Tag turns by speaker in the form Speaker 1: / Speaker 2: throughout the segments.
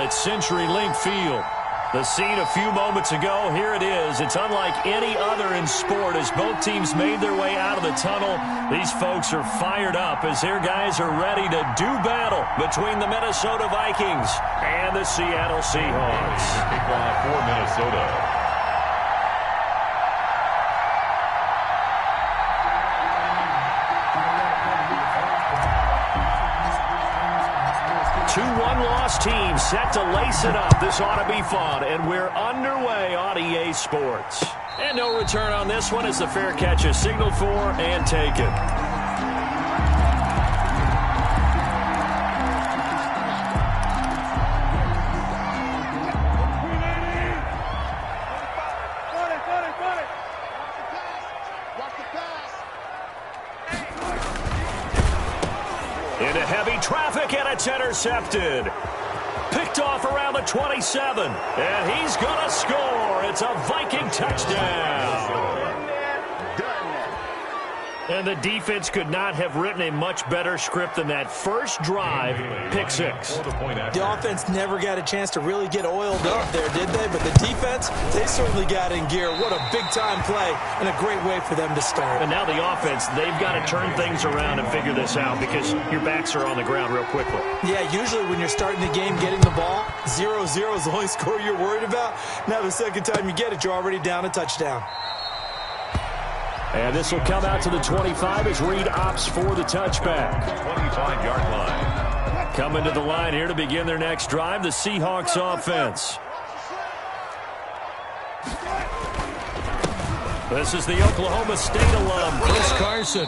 Speaker 1: at CenturyLink Field. The scene a few moments ago, here it is. It's unlike any other in sport as both teams made their way out of the tunnel. These folks are fired up as their guys are ready to do battle between the Minnesota Vikings and the Seattle Seahawks.
Speaker 2: Kickoff for Minnesota.
Speaker 1: 2-1 loss team set to lace it up. This ought to be fun, and we're underway on EA Sports. And no return on this one as the fair catch is signaled for and taken. Into heavy traffic, and it's intercepted. Picked off around the 27, and he's going to score. It's a Viking touchdown. And the defense could not have written a much better script than that first drive, pick six.
Speaker 3: The offense never got a chance to really get oiled up there, did they? But the defense, they certainly got in gear. What a big-time play and a great way for them to start.
Speaker 1: And now the offense, they've got to turn things around and figure this out because your backs are on the ground real quickly. Yeah,
Speaker 3: usually when you're starting the game getting the ball, 0-0 is the only score you're worried about. Now the second time you get it, you're already down a touchdown.
Speaker 1: And this will come out to the 25 as Reed opts for the touchback.
Speaker 2: 25-yard line.
Speaker 1: Coming to the line here to begin their next drive, the Seahawks offense. This is the Oklahoma State alum, Chris Carson.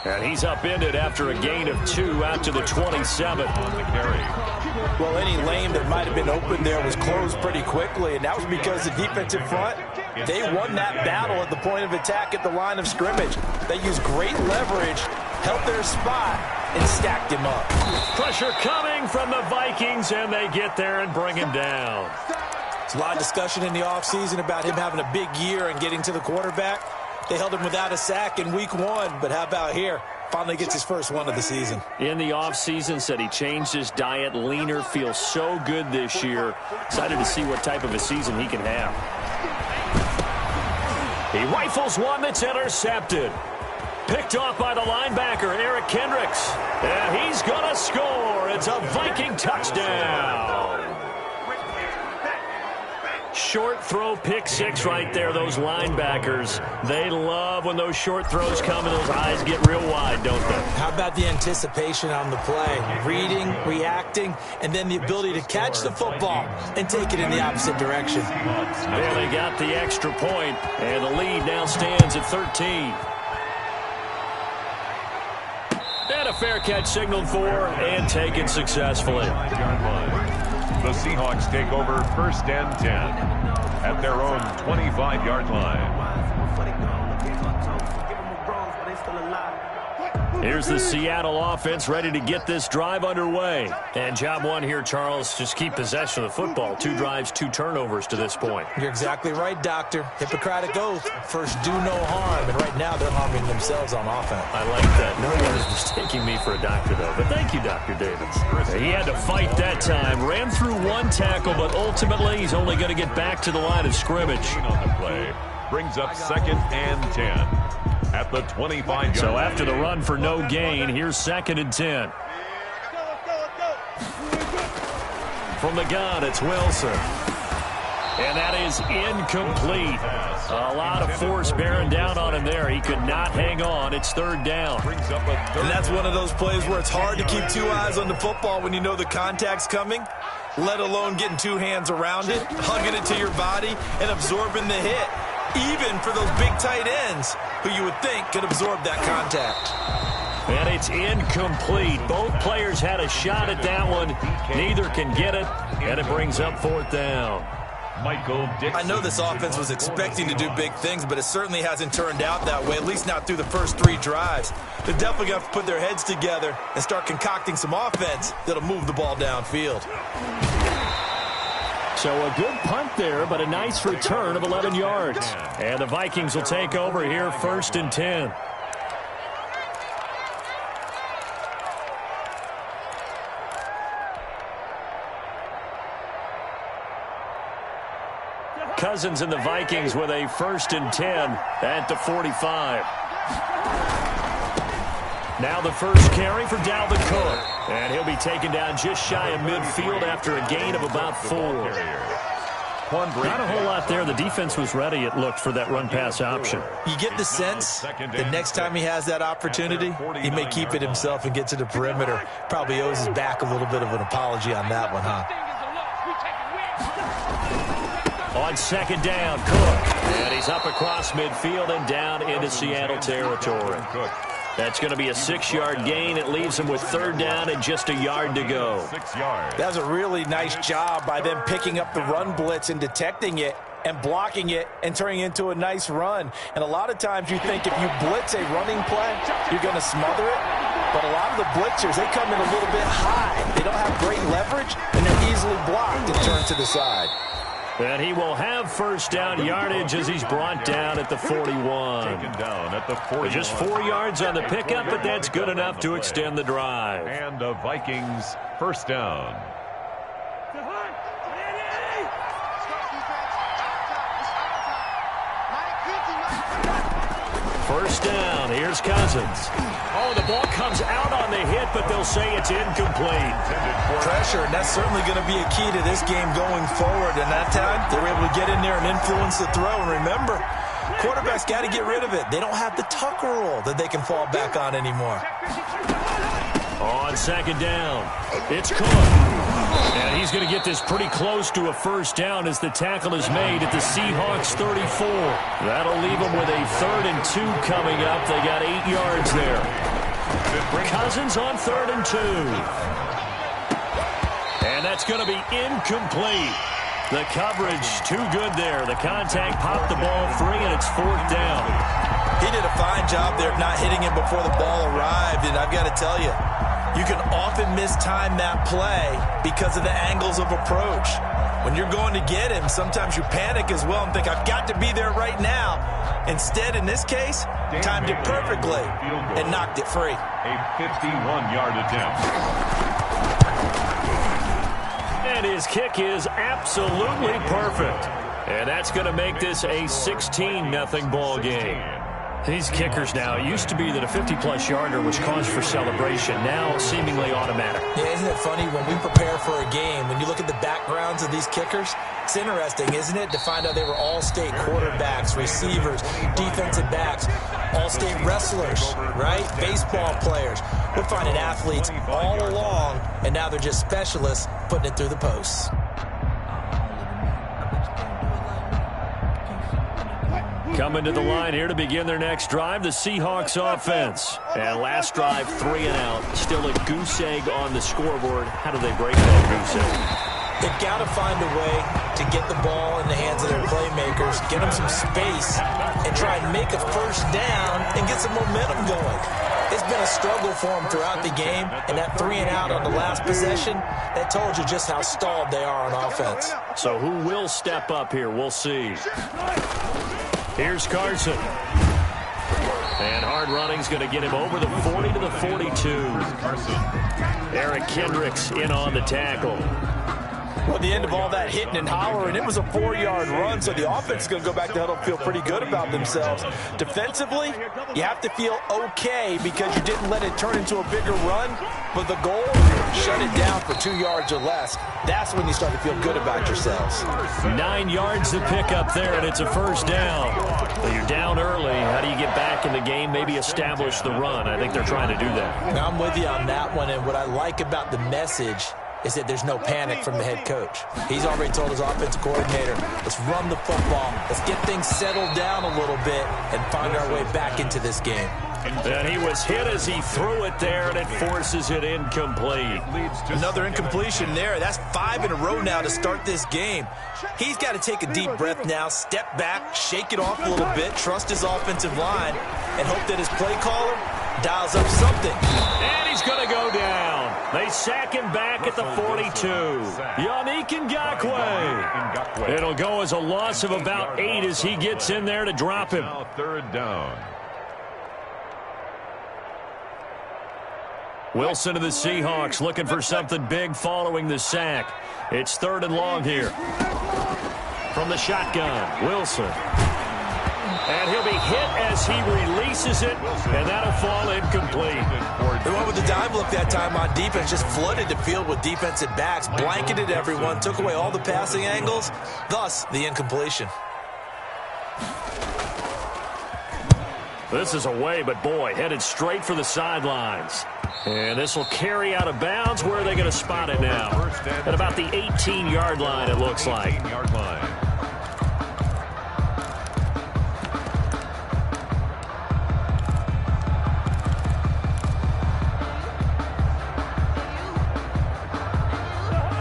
Speaker 1: And he's upended after a gain of 2 out to the 27.
Speaker 2: On the carry.
Speaker 3: Well, any lane that might have been open there was closed pretty quickly, and that was because the defensive front, they won that battle at the point of attack at the line of scrimmage. They used great leverage, held their spot, and stacked him up.
Speaker 1: Pressure coming from the Vikings, and they get there and bring him down.
Speaker 3: There's a lot of discussion in the offseason about him having a big year and getting to the quarterback. They held him without a sack in week 1, but how about here? Finally gets his first one of the season.
Speaker 1: In the offseason, said he changed his diet, leaner, feels so good this year. Excited to see what type of a season he can have. He rifles one that's intercepted. Picked off by the linebacker, Eric Kendricks. And he's going to score. It's a Viking touchdown. Short throw, pick six right there, those linebackers. They love when those short throws come and those eyes get real wide, don't they?
Speaker 3: How about the anticipation on the play? Reading, reacting, and then the ability to catch the football and take it in the opposite direction.
Speaker 1: Well, they got the extra point, and the lead now stands at 13. And a fair catch signaled for and taken successfully.
Speaker 2: The Seahawks take over first and 10 at their own 25-yard line.
Speaker 1: Here's the Seattle offense ready to get this drive underway. And job one here, Charles, just keep possession of the football. 2 drives, 2 turnovers to this point.
Speaker 3: You're exactly right, Doctor. Hippocratic oath. First, do no harm. And right now, they're harming themselves on offense.
Speaker 1: I like that. No one is mistaking me for a doctor, though. But thank you, Dr. Davis. He had to fight that time. Ran through 1 tackle, but ultimately, he's only going to get back to the line of scrimmage.
Speaker 2: On the play brings up second and 10. At the 25-yard
Speaker 1: So after the run for no gain, here's second and 10. From the gun, it's Wilson. And that is incomplete. A lot of force bearing down on him there. He could not hang on. It's third down.
Speaker 3: And that's one of those plays where it's hard to keep 2 eyes on the football when you know the contact's coming, let alone getting 2 hands around it, hugging it to your body, and absorbing the hit. Even for those big tight ends who you would think could absorb that contact.
Speaker 1: And it's incomplete. Both players had a shot at that one. Neither can get it, and it brings up 4th down.
Speaker 2: Michael Dixon.
Speaker 3: I know this offense was expecting to do big things, but it certainly hasn't turned out that way, at least not through the first 3 drives. They're definitely going to have to put their heads together and start concocting some offense that'll move the ball downfield.
Speaker 1: So a good punt there, but a nice return of 11 yards. And the Vikings will take over here first and 10. Cousins and the Vikings with a 1st and 10 at the 45. Now the first carry for Dalvin Cook. And he'll be taken down just shy of midfield after a gain of about 4. Not a whole lot there. The defense was ready, it looked, for that run-pass option.
Speaker 3: You get the sense that next time he has that opportunity, he may keep it himself and get to the perimeter. Probably owes his back a little bit of an apology on that one, huh?
Speaker 1: On 2nd down, Cook. And he's up across midfield and down into Seattle territory. That's going to be a 6-yard gain. It leaves him with 3rd down and just a yard to go.
Speaker 2: 6 yards.
Speaker 3: That was a really nice job by them picking up the run blitz and detecting it and blocking it and turning it into a nice run. And a lot of times you think if you blitz a running play, you're going to smother it. But a lot of the blitzers, they come in a little bit high. They don't have great leverage, and they're easily blocked and turned to the side.
Speaker 1: And he will have 1st down yardage as he's brought down at the 41.
Speaker 2: Taken down at the 41.
Speaker 1: Just 4 yards on the pickup, but that's good enough to extend the drive.
Speaker 2: And the Vikings 1st down.
Speaker 1: 1st down. Here's Cousins. Oh, the ball comes out on the hit, but they'll say it's incomplete.
Speaker 3: Pressure, and that's certainly going to be a key to this game going forward. And that time, they were able to get in there and influence the throw. And remember, quarterbacks got to get rid of it. They don't have the Tucker rule that they can fall back on anymore.
Speaker 1: On 2nd down, it's Cook. And he's going to get this pretty close to a 1st down as the tackle is made at the Seahawks 34. That'll leave them with a 3rd and 2 coming up. They got 8 yards there. Cousins on 3rd and 2. And that's going to be incomplete. The coverage too good there. The contact popped the ball free, and it's 4th down.
Speaker 3: He did a fine job there of not hitting him before the ball arrived. And I've got to tell you, you can often mistime that play because of the angles of approach. When you're going to get him, sometimes you panic as well and think, I've got to be there right now. Instead, in this case, timed it perfectly and knocked it free.
Speaker 2: A 51-yard attempt.
Speaker 1: And his kick is absolutely perfect. And that's going to make this a 16-0 ball game. These kickers now, it used to be that a 50-plus yarder was cause for celebration. Now, seemingly automatic.
Speaker 3: Yeah, isn't it funny when we prepare for a game, when you look at the backgrounds of these kickers, it's interesting, isn't it, to find out they were all-state quarterbacks, receivers, defensive backs, all-state wrestlers, right? Baseball players. We're finding athletes all along, and now they're just specialists putting it through the posts.
Speaker 1: Coming to the line here to begin their next drive, the Seahawks offense. And last drive, 3 and out. Still a goose egg on the scoreboard. How do they break that goose egg?
Speaker 3: They've got to find a way to get the ball in the hands of their playmakers, get them some space, and try and make a 1st down and get some momentum going. It's been a struggle for them throughout the game, and that 3 and out on the last possession, that told you just how stalled they are on offense.
Speaker 1: So who will step up here? We'll see. Here's Carson. And hard running's going to get him over the 40 to the 42. Eric Kendricks in on the tackle.
Speaker 3: Well, at the end of all that hitting and hollering, it was a 4-yard run, so the offense is going to go back to huddle and feel pretty good about themselves. Defensively, you have to feel okay because you didn't let it turn into a bigger run, but the goal, shut it down for 2 yards or less. That's when you start to feel good about yourselves.
Speaker 1: 9 yards to pick up there, and it's a 1st down. Well, you're down early. How do you get back in the game, maybe establish the run? I think they're trying to do that.
Speaker 3: Now, I'm with you on that one, and what I like about the message is that there's no panic from the head coach. He's already told his offensive coordinator, let's run the football, let's get things settled down a little bit and find our way back into this game.
Speaker 1: And he was hit as he threw it there, and it forces it incomplete.
Speaker 3: Another incompletion there. That's 5 in a row now to start this game. He's got to take a deep breath now, step back, shake it off a little bit, trust his offensive line, and hope that his play caller dials up something.
Speaker 1: And he's going to go down. They sack him back at the 42. Yannick Ngakoue. It'll go as a loss of about 8 as he gets in there to drop him.
Speaker 2: Now 3rd down.
Speaker 1: Wilson of the Seahawks looking for something big following the sack. It's 3rd and long here. From the shotgun, Wilson. And he'll be hit as he releases it, and that'll fall incomplete.
Speaker 3: The one with the dime look that time on defense just flooded the field with defensive backs, blanketed everyone, took away all the passing angles, thus the incompletion.
Speaker 1: This is away, but boy, headed straight for the sidelines. And this will carry out of bounds. Where are they going to spot it now? At about the 18-yard line, it looks like.
Speaker 2: 18-yard line.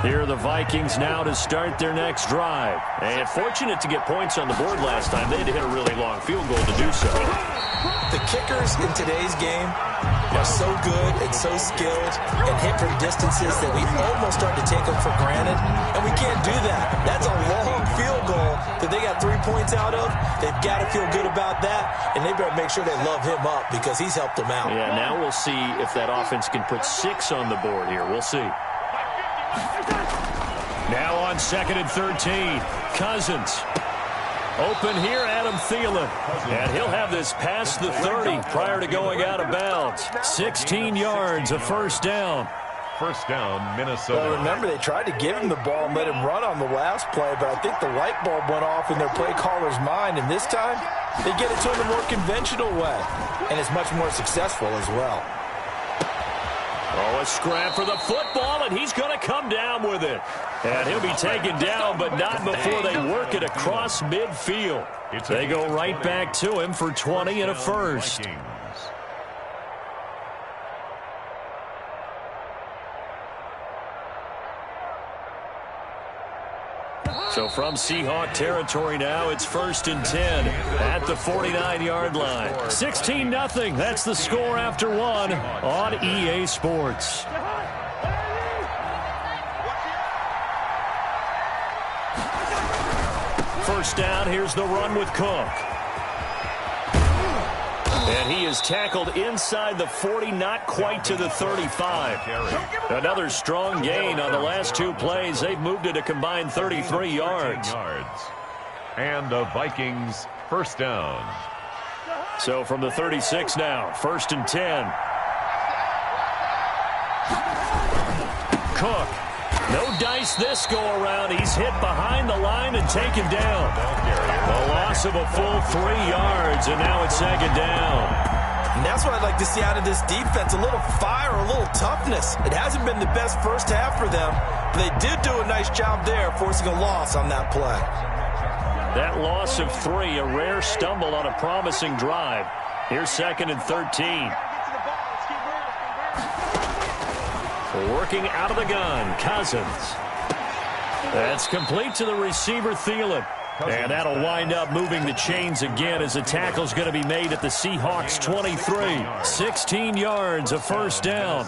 Speaker 1: Here are the Vikings now to start their next drive. And fortunate to get points on the board last time. They had to hit a really long field goal to do so.
Speaker 3: The kickers in today's game are so good and so skilled and hit from distances that we almost start to take them for granted. And we can't do that. That's a long field goal that they got 3 points out of. They've got to feel good about that, and they better make sure they love him up because he's helped them out.
Speaker 1: Yeah, now we'll see if that offense can put 6 on the board here. We'll see. Now on 2nd and 13, Cousins. Open here, Adam Thielen. And he'll have this past the 30 prior to going out of bounds. 16 yards, a first down.
Speaker 2: First down, Minnesota.
Speaker 3: Well, remember, they tried to give him the ball and let him run on the last play, but I think the light bulb went off in their play caller's mind, and this time they get it to him a more conventional way, and it's much more successful as well.
Speaker 1: Oh, a scrap for the football, and he's going to come down with it. And he'll be taken down, but not before they work it across midfield. They go right back to him for 20 and a first. So from Seahawk territory now, it's 1st and 10 at the 49-yard line. 16-0. That's the score after 1 on EA Sports. First down, here's the run with Cook. And he is tackled inside the 40, not quite to the 35. Another strong gain on the last 2 plays. They've moved it a combined 33 yards.
Speaker 2: And the Vikings first down.
Speaker 1: So from the 36 now, 1st and 10. Cook. No dice this go around. He's hit behind the line and taken down. A loss of a full 3 yards, and now it's 2nd down.
Speaker 3: And that's what I'd like to see out of this defense, a little fire, a little toughness. It hasn't been the best first half for them, but they did do a nice job there, forcing a loss on that play.
Speaker 1: That loss of 3, a rare stumble on a promising drive. Here's 2nd and 13. Working out of the gun, Cousins. That's complete to the receiver, Thielen. And that'll wind up moving the chains again as the tackle's going to be made at the Seahawks 23. 16 yards, a first down.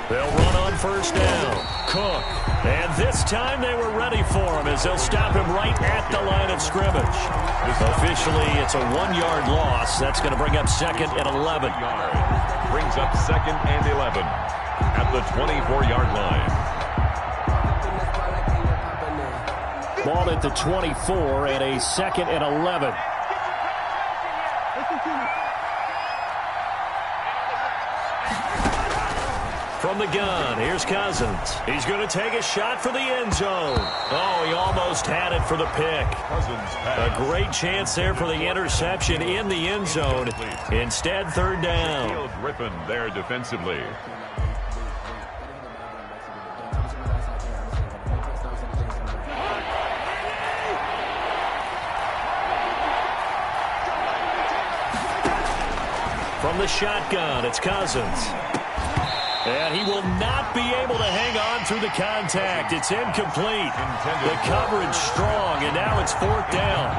Speaker 1: They'll run on first down. Cook. And this time they were ready for him as they'll stop him right at the line of scrimmage. Officially, it's a 1-yard loss. That's going to bring up 2nd and 11.
Speaker 2: Brings up 2nd and 11 at the 24-yard line.
Speaker 1: Ball at the 24 and a 2nd and 11. From the gun, here's Cousins. He's going to take a shot for the end zone. Oh, he almost had it for the pick. A great chance there for the interception in the end zone. Instead, 3rd down.
Speaker 2: Field ripping there defensively.
Speaker 1: From the shotgun, it's Cousins. And he will not be able to hang on through the contact. It's incomplete. The coverage strong, and now it's 4th down.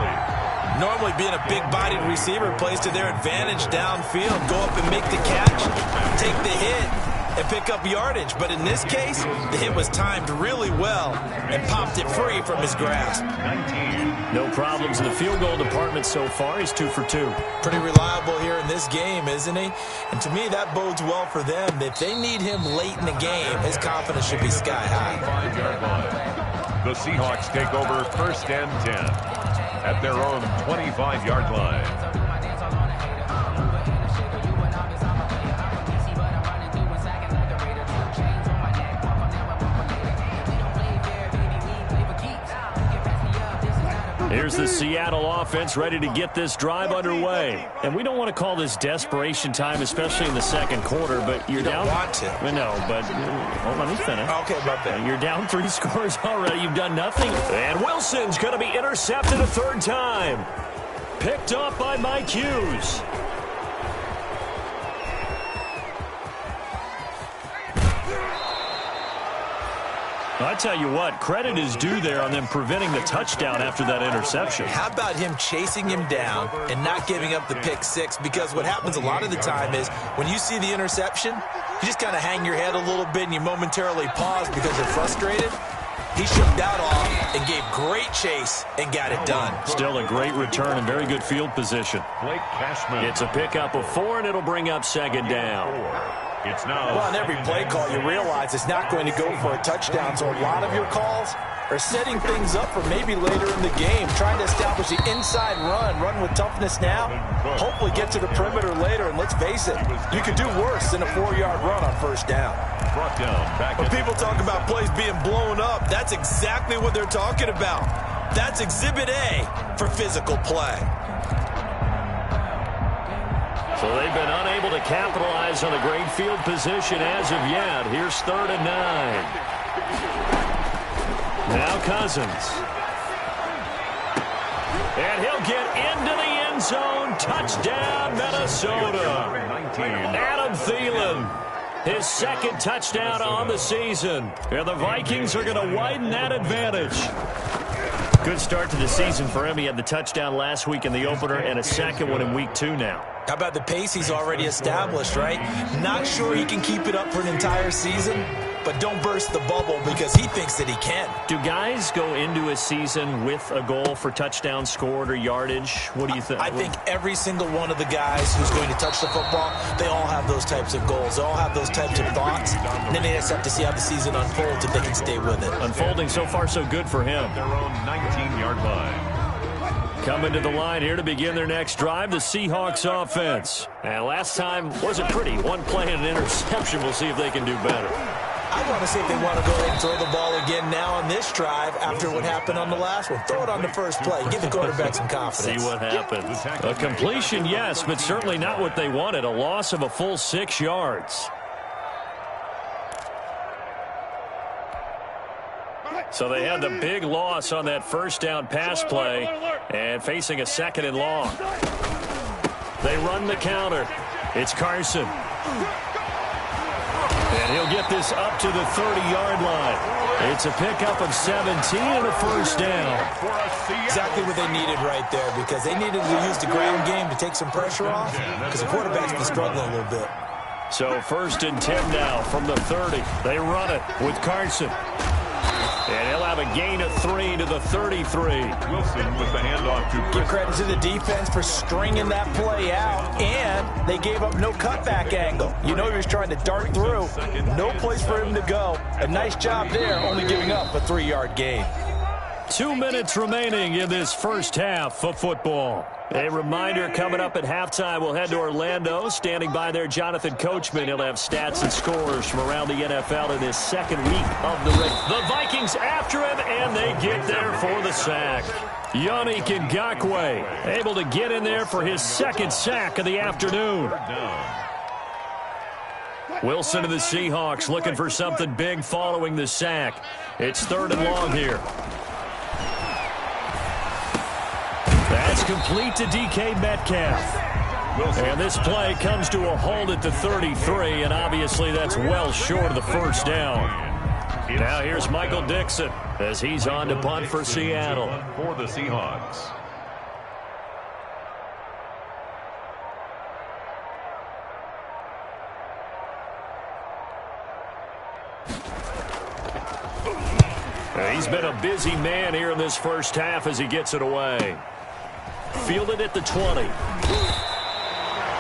Speaker 3: Normally being a big-bodied receiver plays to their advantage downfield. Go up and make the catch, take the hit, and pick up yardage. But in this case, the hit was timed really well and popped it free from his grasp.
Speaker 2: 19.
Speaker 1: No problems in the field goal department so far. He's 2 for 2.
Speaker 3: Pretty reliable here in this game, isn't he? And to me, that bodes well for them. If they need him late in the game, his confidence should be sky high.
Speaker 2: 5-yard line. The Seahawks take over 1st and 10 at their own 25-yard line.
Speaker 1: Here's the Seattle offense ready to get this drive underway. And we don't want to call this desperation time, especially in the second quarter, but you're down.
Speaker 3: You don't want to.
Speaker 1: No, but let me finish.
Speaker 3: Okay, about that.
Speaker 1: You're down 3 scores already. You've done nothing. And Wilson's going to be intercepted a 3rd time. Picked off by Mike Hughes. I tell you what, credit is due there on them preventing the touchdown after that interception.
Speaker 3: How about him chasing him down and not giving up the pick six? Because what happens a lot of the time is when you see the interception, you just kind of hang your head a little bit and you momentarily pause because you're frustrated. He shook that off and gave great chase and got it done.
Speaker 1: Still a great return and very good field position.
Speaker 2: Blake Cashman.
Speaker 1: It's a pickup of 4, and it'll bring up 2nd down.
Speaker 2: It's now.
Speaker 3: Well, on every play call, you realize it's not going to go for a touchdown. So a lot of your calls are setting things up for maybe later in the game, trying to establish the inside run with toughness now, hopefully get to the perimeter later. And let's face it, you could do worse than a 4-yard run on 1st down.
Speaker 2: Brought down. Back
Speaker 3: when people talk about plays being blown up, that's exactly what they're talking about. That's Exhibit A for physical play.
Speaker 1: So they've been unable to capitalize on a great field position as of yet. Here's 3rd and 9. Now Cousins. And he'll get into the end zone. Touchdown, Minnesota.
Speaker 2: 19.
Speaker 1: Adam Thielen, his 2nd touchdown on the season. And the Vikings are going to widen that advantage. Good start to the season for him. He had the touchdown last week in the opener and a 2nd one in week 2 now.
Speaker 3: How about the pace he's already established, right? Not sure he can keep it up for an entire season, but don't burst the bubble because he thinks that he can.
Speaker 1: Do guys go into a season with a goal for touchdown scored or yardage? What do you think?
Speaker 3: I think every single one of the guys who's going to touch the football, they all have those types of goals. They all have those types of thoughts. And then they just have to see how the season unfolds if they can stay with it.
Speaker 1: Unfolding so far so good for him.
Speaker 2: Their own 19-yard line.
Speaker 1: Coming to the line here to begin their next drive, the Seahawks offense. And last time wasn't pretty. 1 play and an interception. We'll see if they can do better.
Speaker 3: I want to see if they want to go ahead and throw the ball again now on this drive after what happened on the last one. Throw it on the first play. Give the quarterback some confidence.
Speaker 1: See what happens. A completion, yes, but certainly not what they wanted. A loss of a full 6 yards. So they had the big loss on that 1st down pass play and facing a 2nd and long. They run the counter. It's Carson. And he'll get this up to the 30-yard line. It's a pickup of 17 and a 1st down.
Speaker 3: Exactly what they needed right there because they needed to use the ground game to take some pressure off because the quarterback's been struggling a little bit.
Speaker 1: So 1st and 10 now from the 30. They run it with Carson. And he'll have a gain of 3 to the 33.
Speaker 2: Wilson with the handoff to
Speaker 3: Give credit to the defense for stringing that play out, and they gave up no cutback angle. You know he was trying to dart through. No place for him to go. A nice job there, only giving up a 3-yard gain.
Speaker 1: 2 minutes remaining in this 1st half of football. A reminder coming up at halftime, we'll head to Orlando. Standing by there, Jonathan Coachman. He'll have stats and scores from around the NFL in his 2nd week of the race. The Vikings after him, and they get there for the sack. Yannick Ngakoue able to get in there for his 2nd sack of the afternoon. Wilson and the Seahawks looking for something big following the sack. It's 3rd and long here. That's complete to DK Metcalf. And this play comes to a halt at the 33, and obviously that's well short of the 1st down. Now here's Michael Dixon as he's on to punt for Seattle.
Speaker 2: For the Seahawks.
Speaker 1: He's been a busy man here in this first half as he gets it away. Fielded at the 20.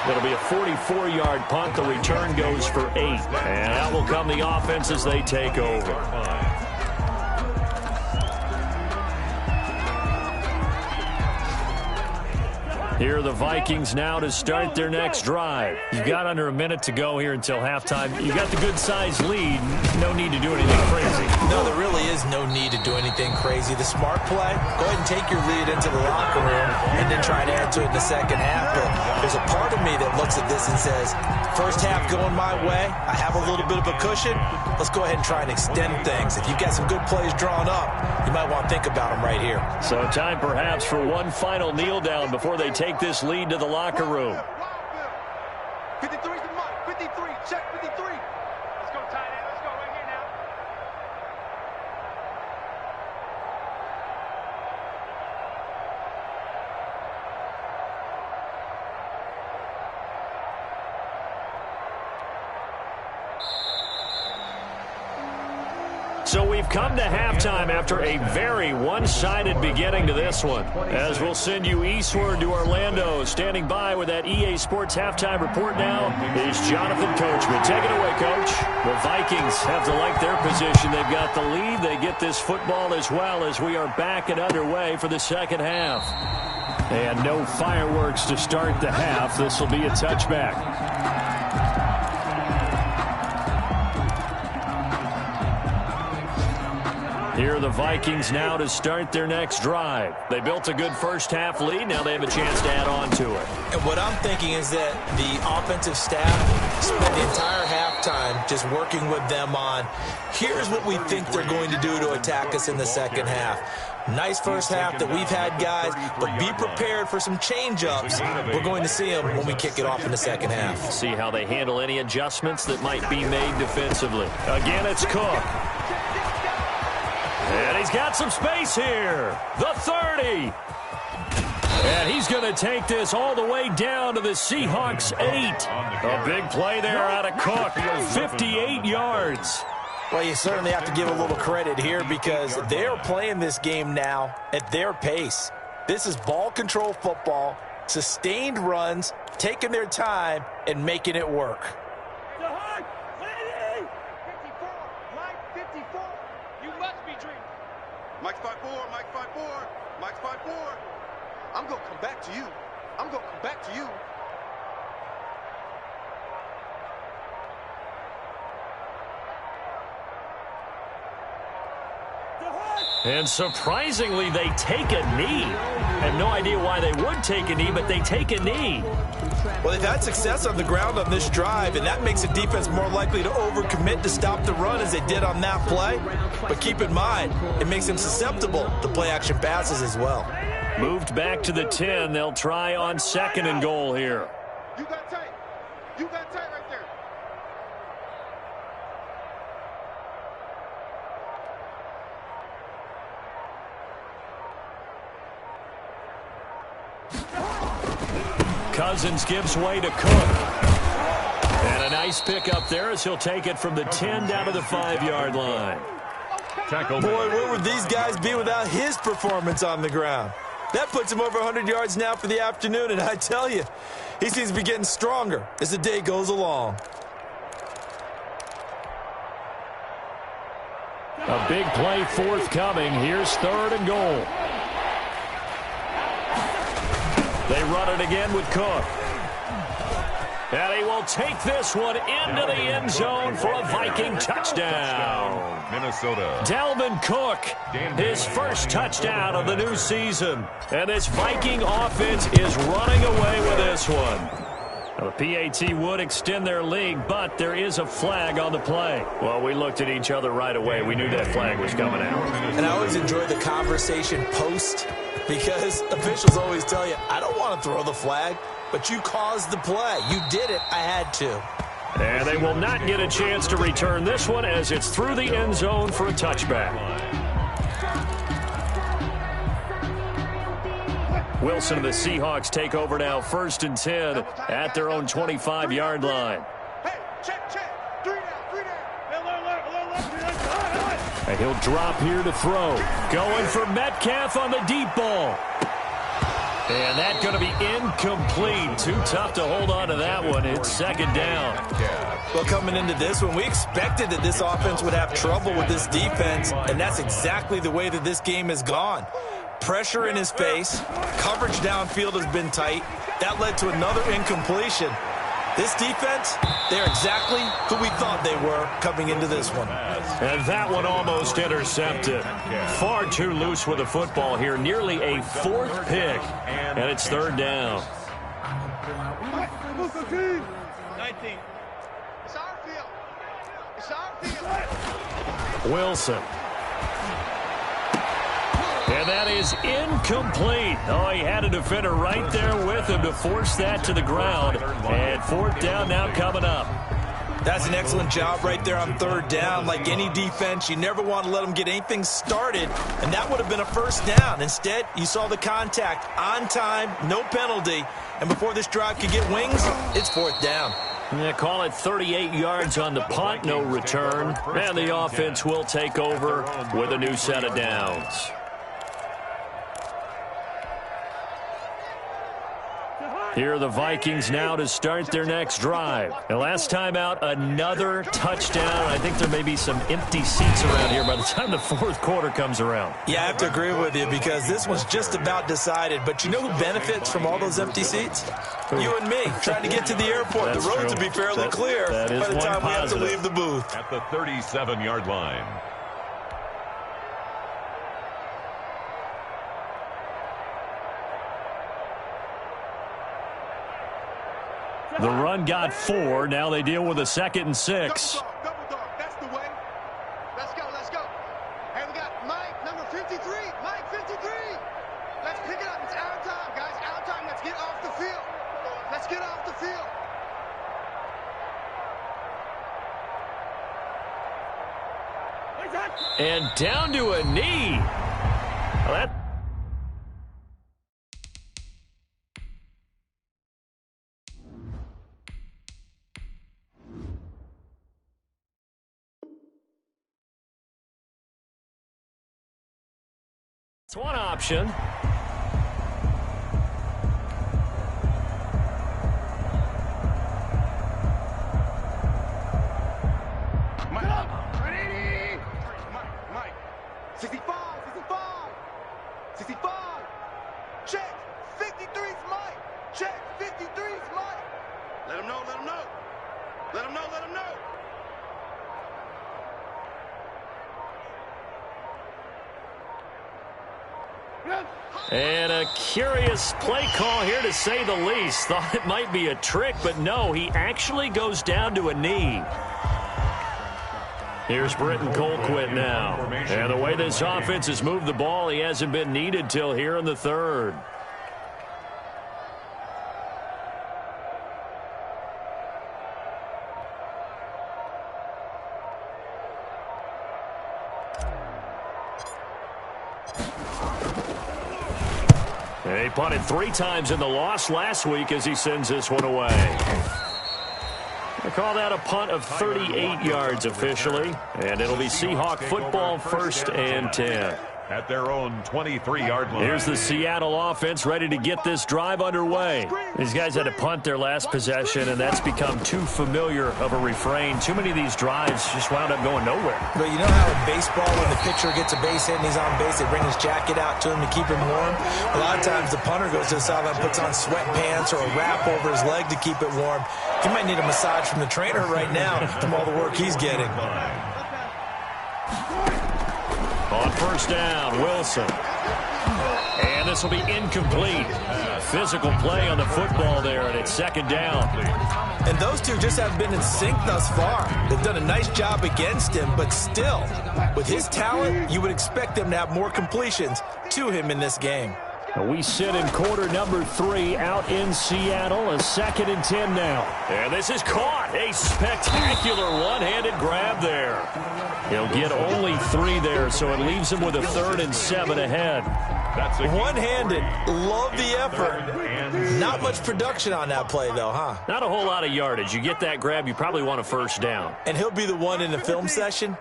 Speaker 1: It'll be a 44-yard punt. The return goes for 8. And out will come the offense as they take over. Here are the Vikings now to start their next drive. You've got under a minute to go here until halftime. You've got the good-sized lead. No need to do anything crazy.
Speaker 3: No, there really is no need to do anything crazy. The smart play, go ahead and take your lead into the locker room and then try to add to it in the second half. But there's a part of me that looks at this and says, first half going my way, I have a little bit of a cushion. Let's go ahead and try and extend things. If you've got some good plays drawn up, you might want to think about them right here.
Speaker 1: So time perhaps for one final kneel down before they take this lead to the locker room.
Speaker 4: 53's the mark. 53. Check 53. Let's go, tight end. Let's go right here now.
Speaker 1: So we've come to halftime after a very one-sided beginning to this one. As we'll send you eastward to Orlando. Standing by with that EA Sports halftime report now is Jonathan Coachman. Take it away, Coach. The Vikings have to like their position. They've got the lead. They get this football as well as we are back and underway for the second half. And no fireworks to start the half. This will be a touchback. Here are the Vikings now to start their next drive. They built a good first half lead. Now they have a chance to add on to it.
Speaker 3: And what I'm thinking is that the offensive staff spent the entire halftime just working with them on, here's what we think they're going to do to attack us in the second half. Nice first half that we've had, guys, but be prepared for some change-ups. We're going to see them when we kick it off in the second half.
Speaker 1: See how they handle any adjustments that might be made defensively. Again, it's Cook. And he's got some space here. The 30. And he's going to take this all the way down to the Seahawks 8. A big play there out of Cook. 58 yards.
Speaker 3: Well, you certainly have to give a little credit here because they're playing this game now at their pace. This is ball control football, sustained runs, taking their time, and making it work.
Speaker 4: 54. Mike 54. You must be dreaming. Mike's 5'4". Mike's 5'4". Mike's 5'4". I'm going to come back to you. I'm going to come back to you.
Speaker 1: And surprisingly, they take a knee. I have no idea why they would take a knee, but they take a knee.
Speaker 3: Well, they've had success on the ground on this drive, and that makes a defense more likely to overcommit to stop the run as they did on that play. But keep in mind, it makes them susceptible to play-action passes as well.
Speaker 1: Moved back to the 10. They'll try on 2nd and goal here.
Speaker 4: You got tight. You got tight right there.
Speaker 1: Cousins gives way to Cook. And a nice pick up there as he'll take it from the 10 down to the 5-yard line.
Speaker 2: Tackle.
Speaker 3: Boy, where would these guys be without his performance on the ground? That puts him over 100 yards now for the afternoon, and I tell you, he seems to be getting stronger as the day goes along.
Speaker 1: A big play forthcoming. Here's 3rd and goal. They run it again with Cook. And he will take this one into the end zone for a Viking touchdown.
Speaker 2: Minnesota.
Speaker 1: Dalvin Cook, his first touchdown of the new season. And this Viking offense is running away with this one. Now, the PAT would extend their lead, but there is a flag on the play. Well, we looked at each other right away. We knew that flag was coming out.
Speaker 3: And I always enjoy the conversation post because officials always tell you, I don't want to throw the flag, but you caused the play. You did it. I had to.
Speaker 1: And they will not get a chance to return this one as it's through the end zone for a touchback. Wilson and the Seahawks take over now 1st and 10 at their own 25-yard line.
Speaker 4: Hey, check. 3 down.
Speaker 1: And he'll drop here to throw. Going for Metcalf on the deep ball. And that's going to be incomplete. Too tough to hold on to that one. It's second down.
Speaker 3: Well, coming into this one, we expected that this offense would have trouble with this defense, and that's exactly the way that this game has gone. Pressure in his face. Coverage downfield has been tight. That led to another incompletion. This defense, they're exactly who we thought they were coming into this one.
Speaker 1: And that one almost intercepted. Far too loose with the football here. Nearly a fourth pick. And it's third down.
Speaker 4: 19. It's our field. It's our field.
Speaker 1: Wilson. And that is incomplete. Oh, he had a defender right there with him to force that to the ground. And fourth down now coming up.
Speaker 3: That's an excellent job right there on third down. Like any defense, you never want to let them get anything started, and that would have been a first down. Instead, you saw the contact on time, no penalty, and before this drive could get wings, it's fourth down.
Speaker 1: Yeah, call it 38 yards on the punt, no return. And the offense will take over with a new set of downs. Here are the Vikings now to start their next drive. And last time out, another touchdown. I think there may be some empty seats around here by the time the fourth quarter comes around.
Speaker 3: Yeah, I have to agree with you because this one's just about decided. But you know who benefits from all those empty seats? You and me, trying to get to the airport. The roads will be fairly clear by the time we have to leave the booth.
Speaker 2: At the 37-yard line.
Speaker 1: The run got 4. Now they deal with a 2nd and 6.
Speaker 4: Double dog. That's the way. Let's go. Let's go. Hey, we got Mike, number 53. Mike, 53. Let's pick it up. It's our time, guys. Our time. Let's get off the field. Let's get off the field.
Speaker 1: And down to a knee. Well, that It's one option.
Speaker 4: Mike. 65. 65. Check. 53's Mike. Check. 53's Mike. Let him know. Let him know. Let him know. Let him know.
Speaker 1: And a curious play call here, to say the least. Thought it might be a trick, but no, he actually goes down to a knee. Here's Britton Colquitt now. And the way this offense has moved the ball, he hasn't been needed till here in the third. He punted 3 times in the loss last week as he sends this one away. I call that a punt of 38 yards officially, and it'll be Seahawk football, 1st and 10.
Speaker 2: At their own 23-yard line.
Speaker 1: Here's the Seattle offense ready to get this drive underway. These guys had to punt their last possession, and that's become too familiar of a refrain. Too many of these drives just wound up going nowhere.
Speaker 3: But you know how in baseball, when the pitcher gets a base hit and he's on base, they bring his jacket out to him to keep him warm? A lot of times the punter goes to the sideline, puts on sweatpants or a wrap over his leg to keep it warm. He might need a massage from the trainer right now from all the work he's getting.
Speaker 1: On 1st down, Wilson. And this will be incomplete. Physical play on the football there, and it's 2nd down.
Speaker 3: And those two just haven't been in sync thus far. They've done a nice job against him, but still, with his talent, you would expect them to have more completions to him in this game.
Speaker 1: We sit in quarter number 3 out in Seattle. A 2nd and 10 now. And this is caught. A spectacular one-handed grab there. He'll get only 3 there, so it leaves him with a 3rd and 7 ahead.
Speaker 2: That's
Speaker 3: one-handed. Love the effort. Not much production on that play, though, huh?
Speaker 1: Not a whole lot of yardage. You get that grab, you probably want a 1st down.
Speaker 3: And he'll be the one in the film session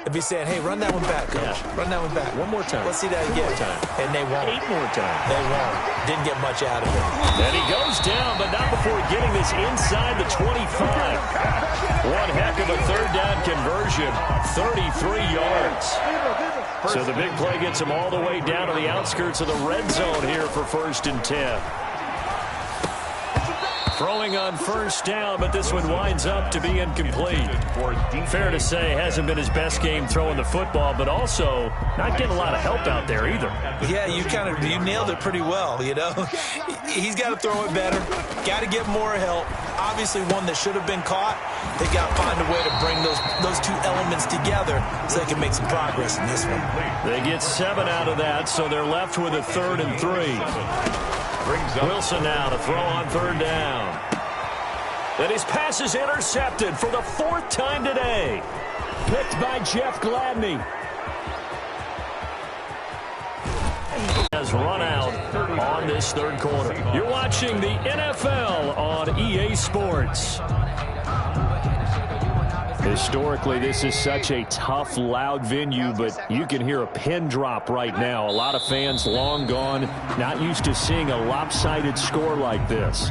Speaker 3: They'd be saying, hey, run that one back, coach.
Speaker 1: Yeah.
Speaker 3: Run that one back.
Speaker 1: One more time.
Speaker 3: Let's see that again.
Speaker 1: One more time.
Speaker 3: And they won't.
Speaker 1: 8 more times.
Speaker 3: They won't. Didn't get much out of it.
Speaker 1: And he goes down, but not before getting this inside the 25. One heck of a third down conversion. 33 yards. So the big play gets him all the way down to the outskirts of the red zone here for 1st and 10. Throwing on 1st down, but this one winds up to be incomplete. Fair to say, hasn't been his best game throwing the football, but also not getting a lot of help out there either.
Speaker 3: Yeah, you nailed it pretty well, you know. He's got to throw it better. Got to get more help. Obviously one that should have been caught. They got to find a way to bring those two elements together so they can make some progress in this one.
Speaker 1: They get 7 out of that, so they're left with a 3rd and 3. Wilson now to throw on 3rd down. And his pass is intercepted for the 4th time today. Picked by Jeff Gladney. Has run out on this 3rd quarter. You're watching the NFL on EA Sports. Historically, this is such a tough, loud venue, but you can hear a pin drop right now. A lot of fans long gone, not used to seeing a lopsided score like this.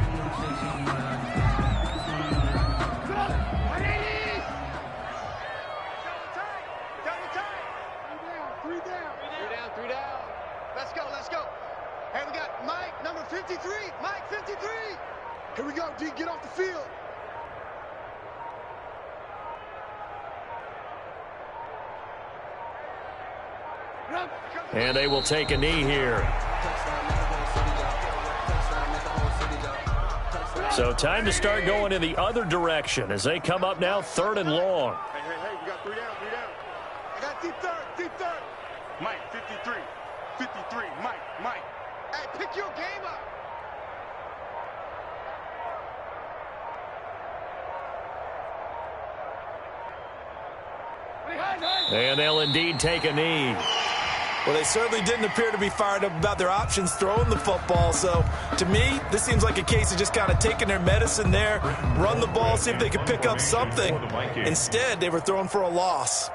Speaker 4: Three down. Let's go. Hey, we got Mike, number 53. Mike, 53. Here we go, D. Get off the field.
Speaker 1: And they will take a knee here. So time to start going in the other direction as they come up now 3rd and long.
Speaker 4: Hey, we got 3 down. I got deep third. Mike, 53. Mike. Hey, pick your game up.
Speaker 1: And they'll indeed take a knee.
Speaker 3: Well, they certainly didn't appear to be fired up about their options throwing the football. So, to me, this seems like a case of just kind of taking their medicine there, run the ball, see if they could pick up something. Instead, they were throwing for a loss.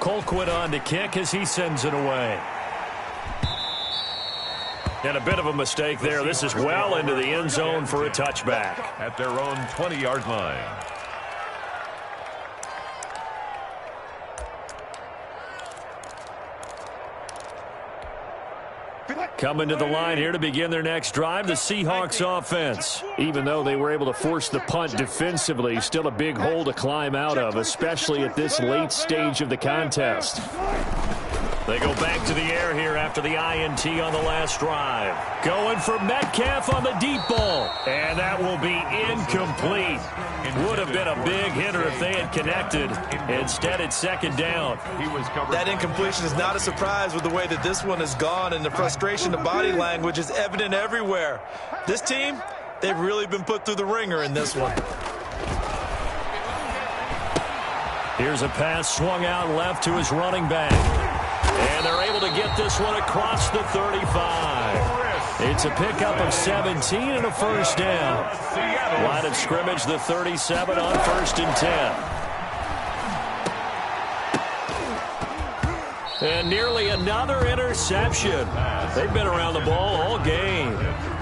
Speaker 1: Colquitt on to kick as he sends it away. And a bit of a mistake there. This is well into the end zone for a touchback.
Speaker 2: At their own 20-yard line.
Speaker 1: Coming to the line here to begin their next drive, the Seahawks offense. Even though they were able to force the punt defensively, still a big hole to climb out of, especially at this late stage of the contest. They go back to the air here after the INT on the last drive. Going for Metcalf on the deep ball. And that will be incomplete. Would have been a big hitter if they had connected. Instead, it's 2nd down.
Speaker 3: That incompletion is not a surprise with the way that this one has gone, and the frustration of body language is evident everywhere. This team, they've really been put through the ringer in this one.
Speaker 1: Here's a pass swung out left to his running back. And they're able to get this one across the 35. It's a pickup of 17 and a 1st down. Line of scrimmage, the 37 on 1st and 10. And nearly another interception. They've been around the ball all game.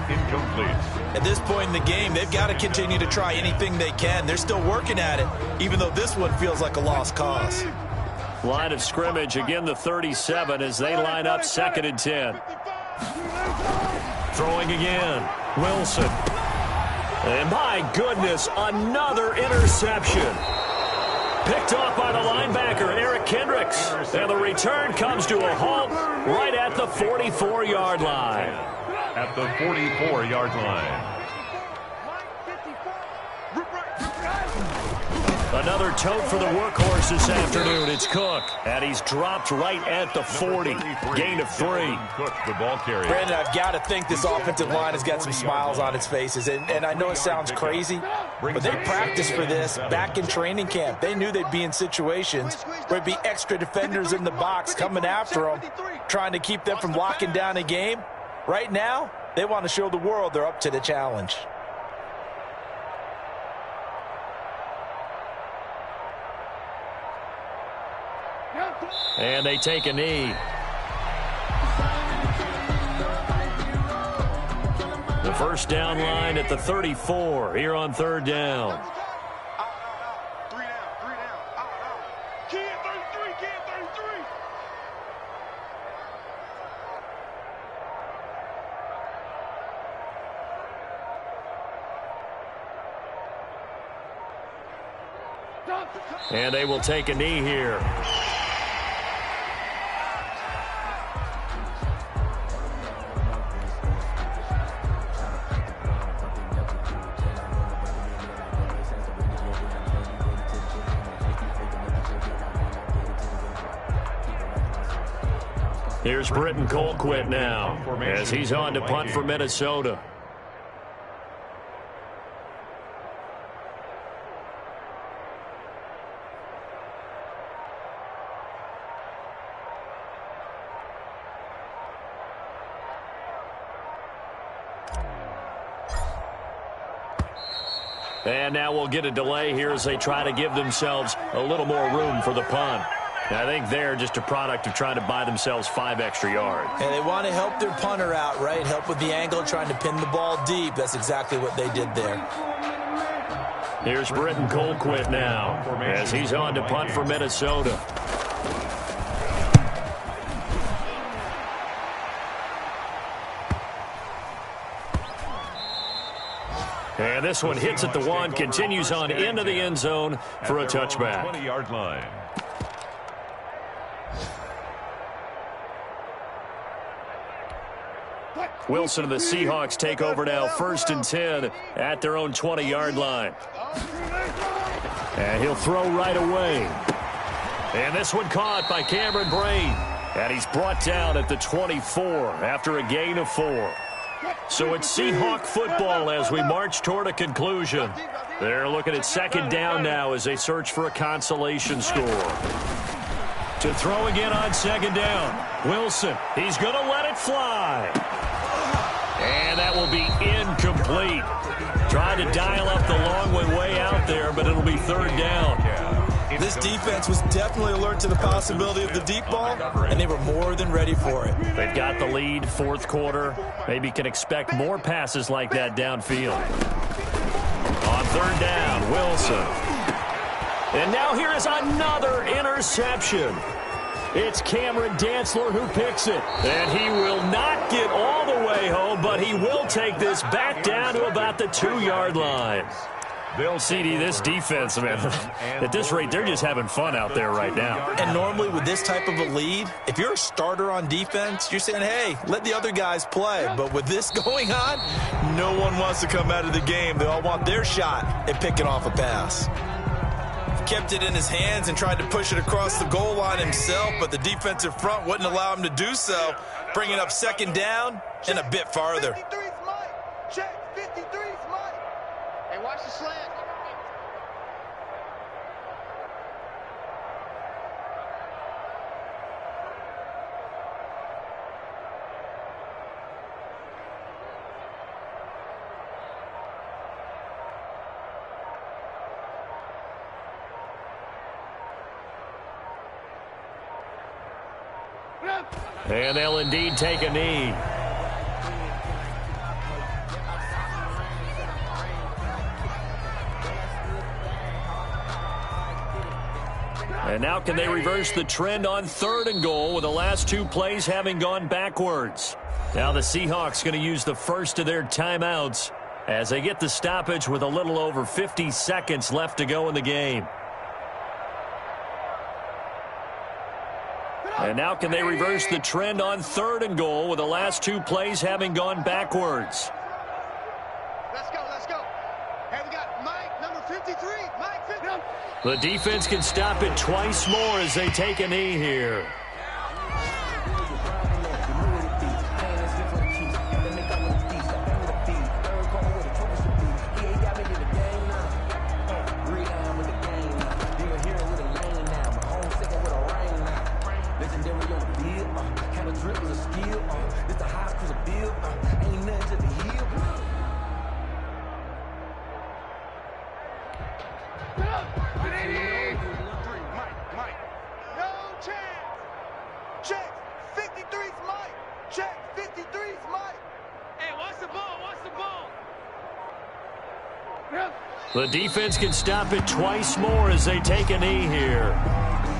Speaker 2: Incomplete.
Speaker 3: At this point in the game, they've got to continue to try anything they can. They're still working at it, even though this one feels like a lost cause.
Speaker 1: Line of scrimmage, again the 37 as they line up 2nd and 10. Throwing again, Wilson. And my goodness, another interception. Picked off by the linebacker, Eric Kendricks. And the return comes to a halt right at the 44-yard line.
Speaker 2: At the 44-yard line.
Speaker 1: Another tote for the workhorse this afternoon. It's Cook. And he's dropped right at the 40. Gain of 3.
Speaker 2: Cook, the ball carrier.
Speaker 3: Brandon, I've got to think this offensive line has got some smiles on its faces. And I know it sounds crazy, but they practiced for this back in training camp. They knew they'd be in situations where there'd be extra defenders in the box coming after them, trying to keep them from locking down a game. Right now, they want to show the world they're up to the challenge.
Speaker 1: And they take a knee. The first down line at the 34 here on third down.
Speaker 4: Three down. Key at 33.
Speaker 1: And they will take a knee here. Here's Britton Colquitt now as he's on to punt for Minnesota. And now we'll get a delay here as they try to give themselves a little more room for the punt. I think they're just a product of trying to buy themselves 5 extra yards.
Speaker 3: And they want to help their punter out, right? Help with the angle, trying to pin the ball deep. That's exactly what they did there.
Speaker 1: Here's Britton Colquitt now as he's on to punt for Minnesota. And this one hits at the 1, continues on into the end zone for a touchback.
Speaker 2: 20-yard line.
Speaker 1: Wilson and the Seahawks take over now, 1st and 10 at their own 20-yard line. And he'll throw right away. And this one caught by Cameron Brain. And he's brought down at the 24 after a gain of 4. So it's Seahawk football as we march toward a conclusion. They're looking at 2nd down now as they search for a consolation score. To throw again on 2nd down. Wilson, he's going to let it fly. And that will be incomplete. Trying to dial up the long one way out there, but it'll be 3rd down.
Speaker 3: This defense was definitely alert to the possibility of the deep ball, and they were more than ready for it.
Speaker 1: They've got the lead, 4th quarter. Maybe can expect more passes like that downfield. On 3rd down, Wilson. And now here is another interception. It's Cameron Dantzler who picks it. And he will not get all the way home, but he will take this back down to about the 2-yard line. CD, this defense, man, at this rate, they're just having fun out there right now.
Speaker 3: And normally with this type of a lead, if you're a starter on defense, you're saying, hey, let the other guys play. But with this going on, no one wants to come out of the game. They all want their shot at picking off a pass. Kept it in his hands and tried to push it across the goal line himself, but the defensive front wouldn't allow him to do so, bringing up 2nd down and a bit farther.
Speaker 4: 53's Mike. Check, 53's Mike. Hey, watch the slant.
Speaker 1: And they'll indeed take a knee. And now can they reverse the trend on 3rd and goal with the last 2 plays having gone backwards? Now the Seahawks going to use the first of their timeouts as they get the stoppage with a little over 50 seconds left to go in the game. And now can they reverse the trend on 3rd and goal with the last 2 plays having gone backwards?
Speaker 4: Let's go. Hey, we got Mike, number 53. Mike 53.
Speaker 1: The defense can stop it twice more as they take a knee here. The defense can stop it twice more as they take a knee here.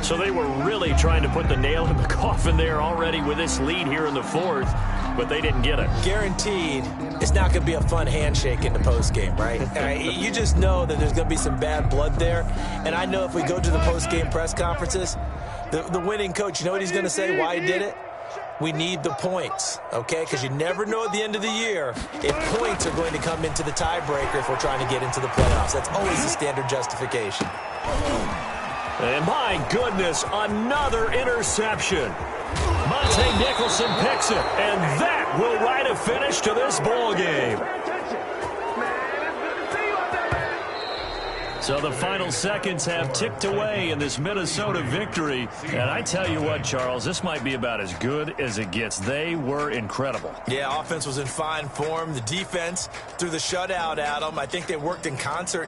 Speaker 1: So they were really trying to put the nail in the coffin there already with this lead here in the fourth, but they didn't get it.
Speaker 5: Guaranteed, it's not going to be a fun handshake in the postgame, right? You just know that there's going to be some bad blood there. And I know if we go to the postgame press conferences, the winning coach, you know what he's going to say, why he did it? We need the points, okay? Because you never know at the end of the year if points are going to come into the tiebreaker if we're trying to get into the playoffs. That's always the standard justification.
Speaker 1: And my goodness, another interception. Monte Nicholson picks it, and that will write a finish to this ball game. So the final seconds have ticked away in this Minnesota victory. And I tell you what, Charles, this might be about as good as it gets. They were incredible.
Speaker 3: Yeah, offense was in fine form. The defense threw the shutout at them. I think they worked in concert.